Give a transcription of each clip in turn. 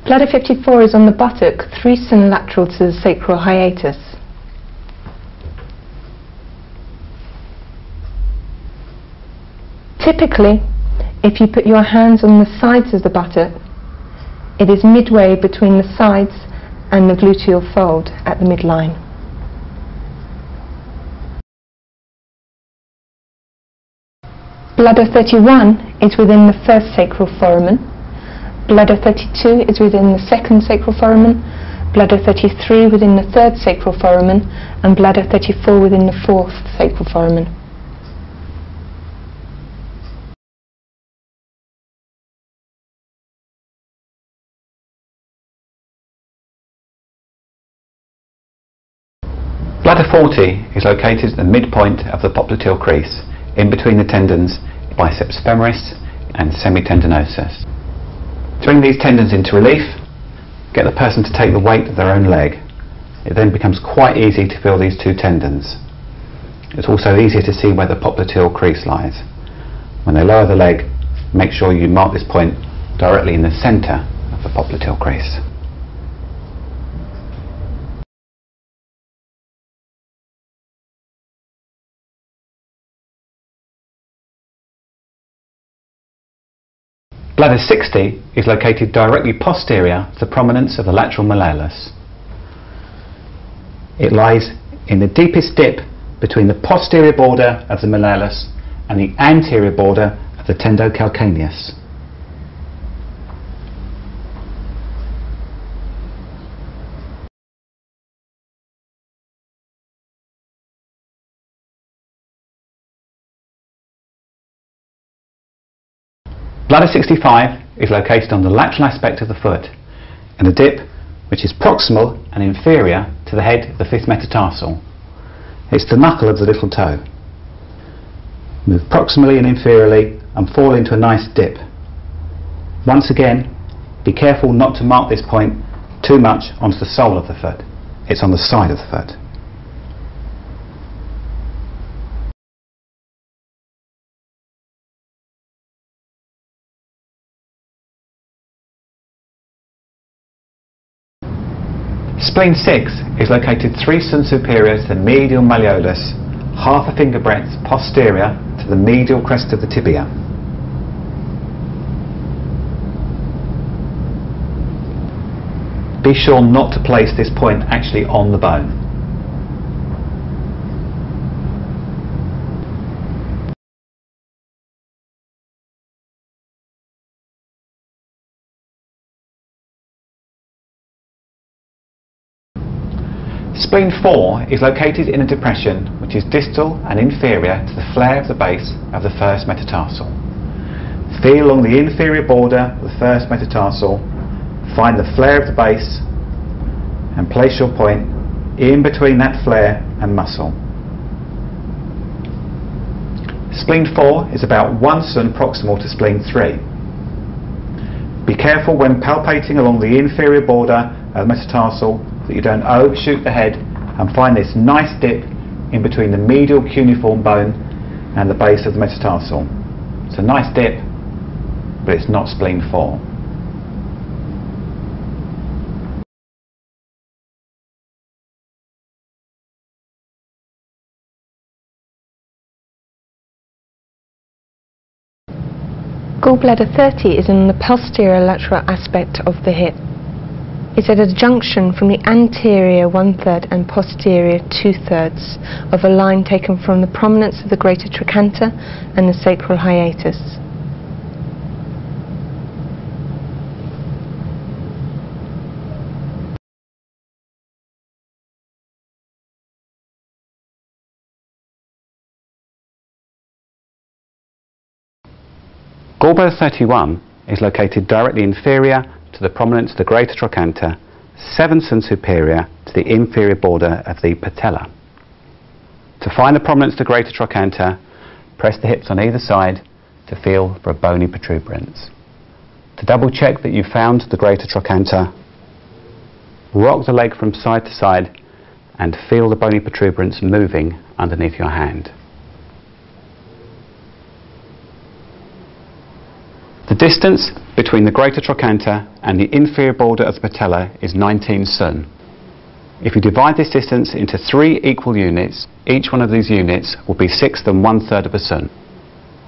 Bladder 54 is on the buttock, 3 cm lateral to the sacral hiatus. Typically, if you put your hands on the sides of the buttock, it is midway between the sides and the gluteal fold at the midline. Bladder 31 is within the first sacral foramen. Bladder 32 is within the second sacral foramen. Bladder 33 within the third sacral foramen, and bladder 34 within the fourth sacral foramen. Bladder 40 is located at the midpoint of the popliteal crease, in between the tendons biceps femoris and semitendinosus. To bring these tendons into relief, get the person to take the weight of their own leg. It then becomes quite easy to feel these two tendons. It's also easier to see where the popliteal crease lies. When they lower the leg, make sure you mark this point directly in the centre of the popliteal crease. Bladder 60 is located directly posterior to the prominence of the lateral malleolus. It lies in the deepest dip between the posterior border of the malleolus and the anterior border of the tendocalcaneus. Bladder 65 is located on the lateral aspect of the foot, in a dip which is proximal and inferior to the head of the fifth metatarsal. It's the knuckle of the little toe. Move proximally and inferiorly and fall into a nice dip. Once again, be careful not to mark this point too much onto the sole of the foot. It's on the side of the foot. Spleen 6 is located 3 cm superior to the medial malleolus, half a finger breadth posterior to the medial crest of the tibia. Be sure not to place this point actually on the bone. Spleen 4 is located in a depression which is distal and inferior to the flare of the base of the first metatarsal. Feel along the inferior border of the first metatarsal, find the flare of the base and place your point in between that flare and muscle. Spleen 4 is about 1 cm proximal to spleen 3. Be careful when palpating along the inferior border of the metatarsal that you don't overshoot the head and find this nice dip in between the medial cuneiform bone and the base of the metatarsal. It's a nice dip, but it's not spleen 4. Gallbladder 30 is in the posterior lateral aspect of the hip. It's at a junction from the anterior 1/3 and posterior 2/3 of a line taken from the prominence of the greater trochanter and the sacral hiatus. Gallbladder 31 is located directly inferior to the prominence of the greater trochanter, 7 cm superior to the inferior border of the patella. To find the prominence of the greater trochanter, press the hips on either side to feel for a bony protuberance. To double check that you've found the greater trochanter, rock the leg from side to side and feel the bony protuberance moving underneath your hand. The distance between the greater trochanter and the inferior border of the patella is 19 sun. If you divide this distance into 3 equal units, each one of these units will be 1/6 and 1/3 of a sun.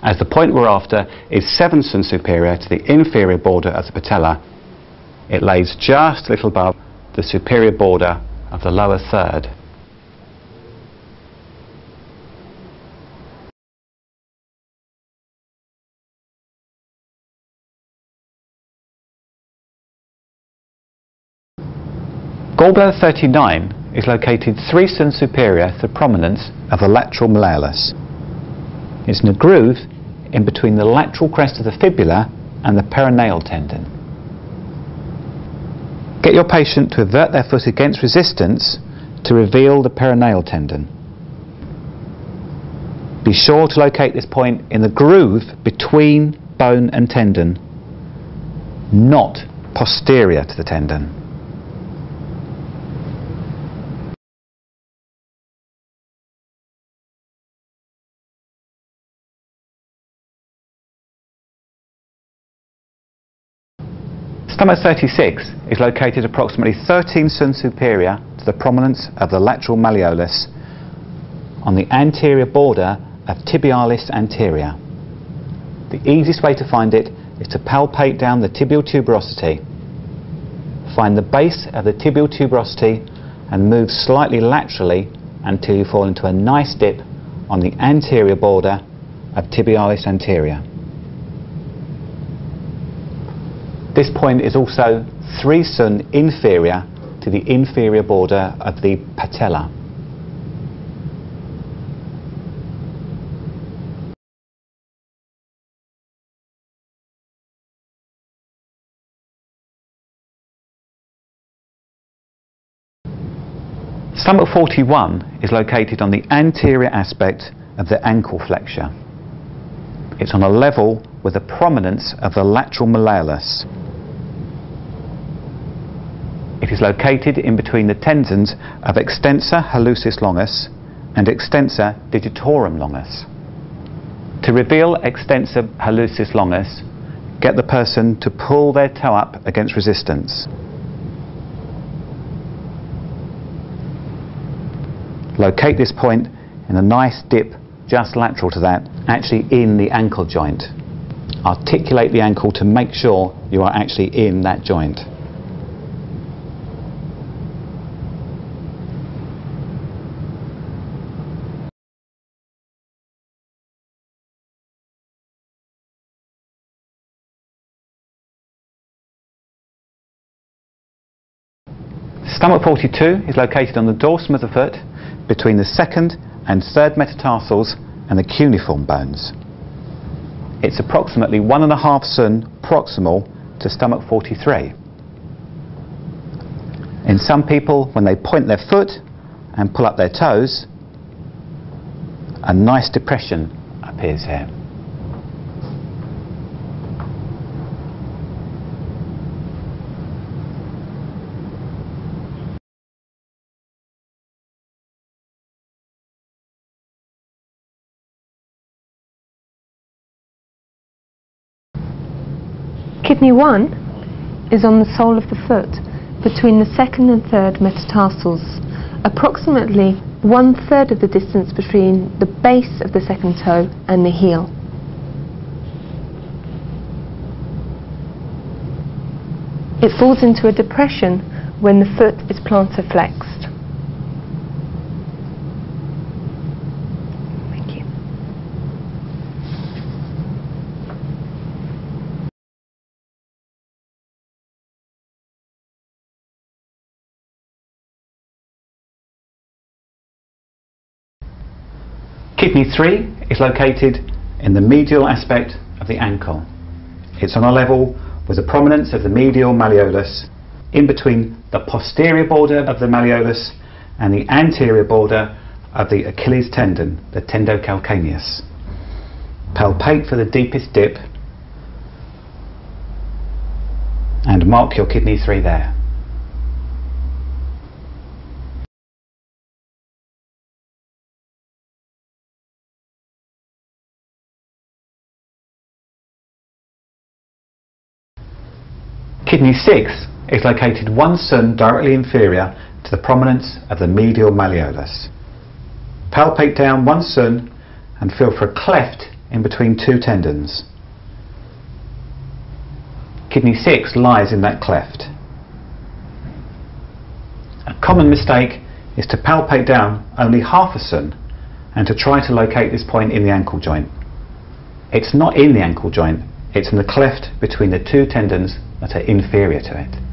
As the point we're after is 7 sun superior to the inferior border of the patella, it lays just a little above the superior border of the lower third. Gallbladder 39 is located 3 sun superior to the prominence of the lateral malleolus. It's in a groove in between the lateral crest of the fibula and the peroneal tendon. Get your patient to avert their foot against resistance to reveal the peroneal tendon. Be sure to locate this point in the groove between bone and tendon, not posterior to the tendon. Stomach 36 is located approximately 13 sun superior to the prominence of the lateral malleolus on the anterior border of tibialis anterior. The easiest way to find it is to palpate down the tibial tuberosity. Find the base of the tibial tuberosity and move slightly laterally until you fall into a nice dip on the anterior border of tibialis anterior. This point is also 3 sun inferior to the inferior border of the patella. Stomach 41 is located on the anterior aspect of the ankle flexure. It's on a level with the prominence of the lateral malleolus. It is located in between the tendons of extensor hallucis longus and extensor digitorum longus. To reveal extensor hallucis longus, get the person to pull their toe up against resistance. Locate this point in a nice dip just lateral to that, actually in the ankle joint. Articulate the ankle to make sure you are actually in that joint. Stomach 42 is located on the dorsum of the foot between the 2nd and 3rd metatarsals and the cuneiform bones. It's approximately 1.5 sun proximal to stomach 43. In some people, when they point their foot and pull up their toes, a nice depression appears here. Kidney 1 is on the sole of the foot between the 2nd and 3rd metatarsals, approximately 1/3 of the distance between the base of the 2nd toe and the heel. It falls into a depression when the foot is plantar flexed. Thank you. Kidney 3 is located in the medial aspect of the ankle. It's on a level with the prominence of the medial malleolus in between the posterior border of the malleolus and the anterior border of the Achilles tendon, the tendocalcaneus. Palpate for the deepest dip and mark your kidney 3 there. Kidney 6 is located 1 cun directly inferior to the prominence of the medial malleolus. Palpate down 1 cun and feel for a cleft in between 2 tendons. Kidney 6 lies in that cleft. A common mistake is to palpate down only half a cun and to try to locate this point in the ankle joint. It's not in the ankle joint, it's in the cleft between the 2 tendons that are inferior to it.